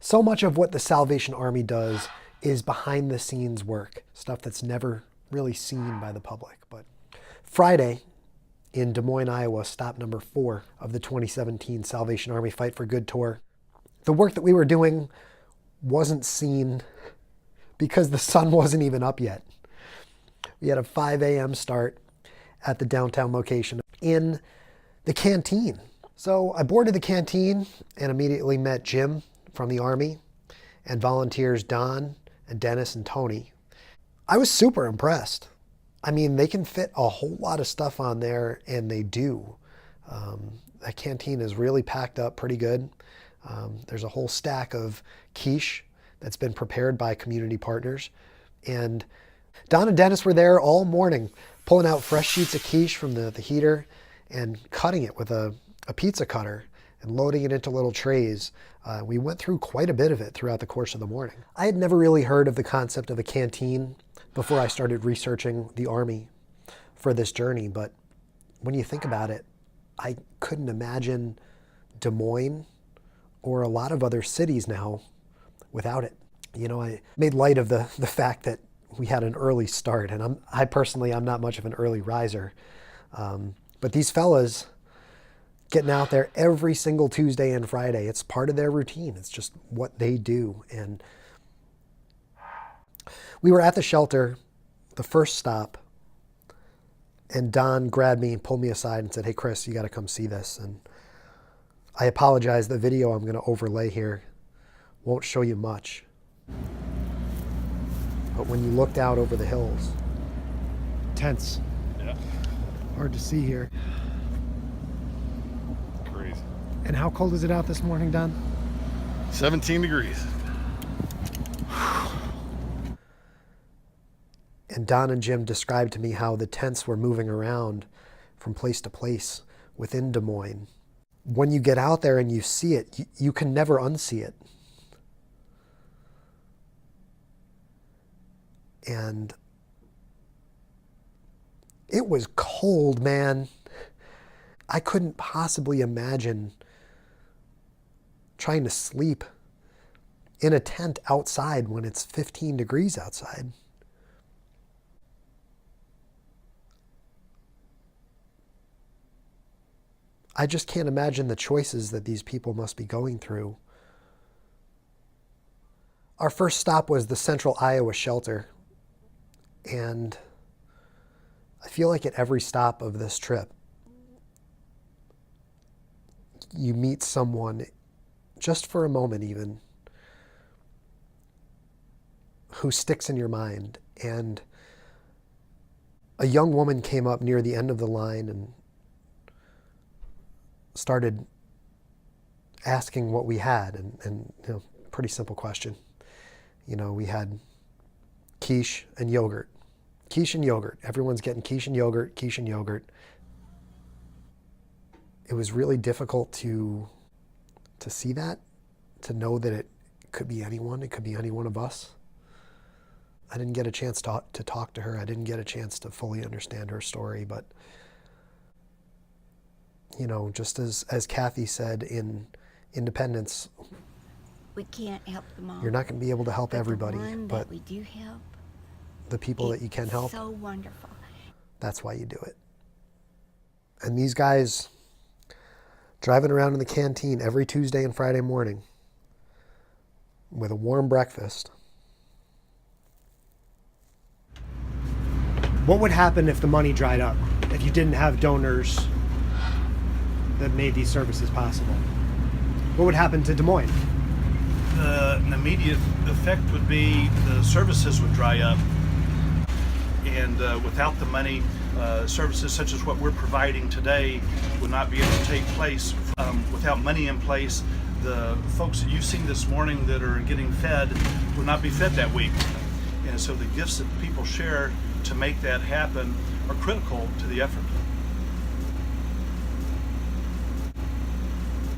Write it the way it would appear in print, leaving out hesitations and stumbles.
So much of what the Salvation Army does is behind the scenes work, stuff that's never really seen by the public. But Friday in Des Moines, Iowa, stop number 4 of the 2017 Salvation Army Fight for Good tour. The work that we were doing wasn't seen because the sun wasn't even up yet. We had a 5 a.m. start at the downtown location in the canteen. So I boarded the canteen and immediately met Jim from the Army and volunteers Don and Dennis and Tony. I was super impressed. I mean, they can fit a whole lot of stuff on there, and they do. That canteen is really packed up pretty good. There's a whole stack of quiche that's been prepared by community partners. And Don and Dennis were there all morning, pulling out fresh sheets of quiche from the heater and cutting it with a pizza cutter and loading it into little trays. We went through quite a bit of it throughout the course of the morning. I had never really heard of the concept of a canteen before I started researching the Army for this journey, but when you think about it, I couldn't imagine Des Moines or a lot of other cities now without it. You know, I made light of the fact that we had an early start, and I'm not much of an early riser. But these fellas getting out there every single Tuesday and Friday, it's part of their routine. It's just what they do. And we were at the shelter, the first stop, and Don grabbed me and pulled me aside and said, "Hey, Chris, you got to come see this." And I apologize, the video I'm going to overlay here won't show you much. But when you looked out over the hills, tents. Yeah. Hard to see here. Crazy. And how cold is it out this morning, Don? 17 degrees. And Don and Jim described to me how the tents were moving around from place to place within Des Moines. When you get out there and you see it, you can never unsee it. And it was cold, man. I couldn't possibly imagine trying to sleep in a tent outside when it's 15 degrees outside. I just can't imagine the choices that these people must be going through. Our first stop was the Central Iowa shelter. And I feel like at every stop of this trip, you meet someone, just for a moment even, who sticks in your mind. And a young woman came up near the end of the line and started asking what we had, and you know, pretty simple question. You know, we had quiche and yogurt. Quiche and yogurt. Everyone's getting quiche and yogurt, quiche and yogurt. It was really difficult to see that, to know that it could be anyone. It could be any one of us. I didn't get a chance to talk to her. I didn't get a chance to fully understand her story, but you know, just as Kathy said in Independence, we can't help them all. You're not going to be able to help everybody, the one but that we do help, the people that you can help, so wonderful. That's why you do it. And these guys driving around in the canteen every Tuesday and Friday morning with a warm breakfast. What would happen if the money dried up? If you didn't have donors that made these services possible? What would happen to Des Moines? An immediate effect would be the services would dry up, and without the money, services such as what we're providing today would not be able to take place. Without money in place, the folks that you've seen this morning that are getting fed would not be fed that week. And so the gifts that people share to make that happen are critical to the effort.